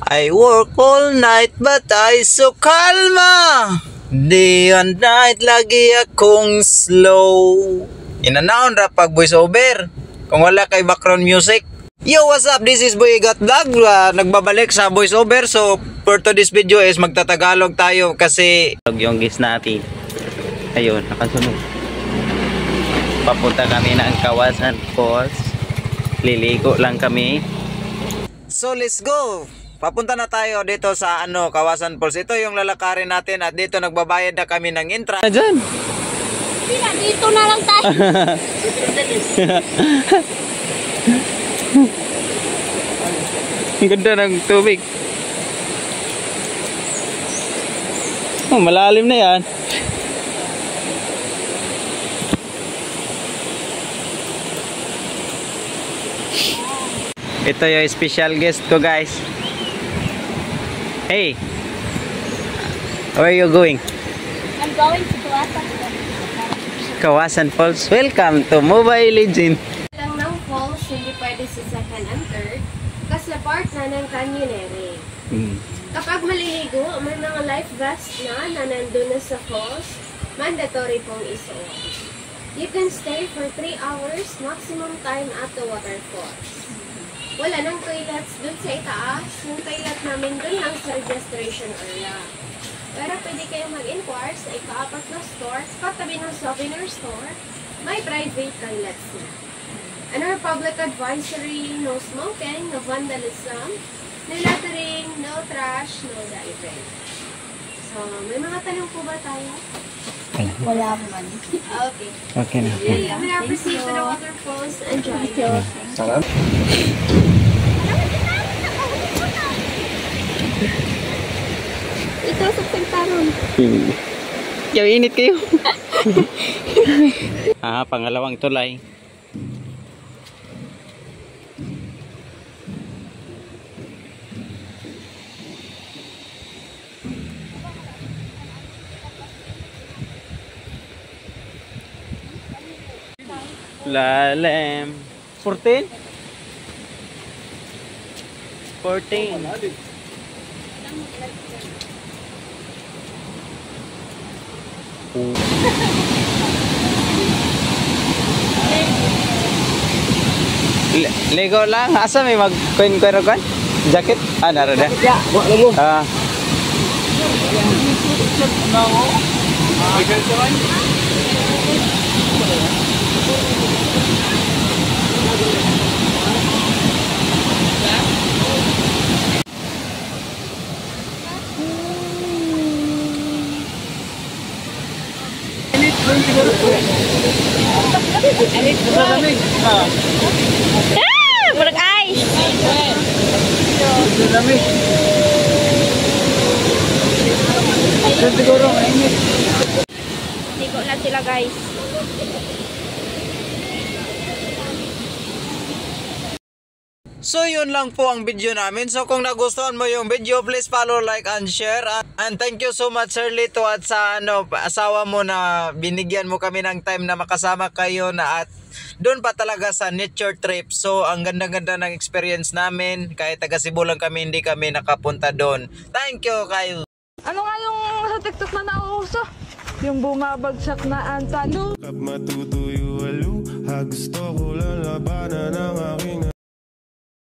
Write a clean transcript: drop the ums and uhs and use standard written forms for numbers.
I work all night but I so kalma. Day and night lagi akong slow. Inanaon ra pag voice over kung wala kay background music. Yo, what's up? This is Boy Got Vlog. Nagbabalik sa voice over. So for today's video is magtatagalog tayo kasi yung gis natin. Ayun, nakasunod. Papunta kami ng Kawasan Falls. Liligo lang kami. So let's go. Papunta na tayo dito sa Kawasan Falls. Ito yung lalakarin natin at dito nagbabayad na kami ng entrance. Diyan. Dito na lang tayo. Ang ganda ng tubig. Oh, malalim na yan. Ito yung special guest ko, guys. Hey, where are you going? I'm going to Kawasan Falls. Kawasan Falls. Welcome to Mobile Legend. Lang ng falls, hindi pwede sa second and third kasi part na ng canyoneering. Kapag maliligo, may mga life vest na nandun na sa falls, mandatory pong isuot. You can stay for 3 hours maximum time at the waterfalls. Wala nang toilets dun sa itaas. Yung toilet namin dun lang sa registration area. Pero pwede kayong mag-inquire sa ika-4 na store, katabi ng souvenir store, may private toilets na. Ano public advisory, no smoking, no vandalism, no littering, no trash, no diving. So, may mga tanong po ba tayo? Wala man. Okay. Okay na. Okay, we now proceed to the waterfalls. Enjoy. Salam. Ito sa pagtaron. Yo, init kayo. Pangalawang tulay. Lalim. 14? 14. Lego lang. Asa may mag-coin-coin? Jacket? Naro na. Murag ice! Ligo lang sila, guys. So yun lang po ang video namin. So kung nagustuhan mo yung video, please follow, like, and share. And thank you so much, Sir Lito, at sa asawa mo na binigyan mo kami ng time na makasama kayo na at doon pa talaga sa nature trip. So ang ganda-ganda ng experience namin. Kahit taga Cebu lang kami, hindi kami nakapunta doon. Thank you kayo. Ano nga yung sa TikTok na nauuso? Yung bumabagsak na antalo. Matutuyo alo, gusto ko lang labanan ang aking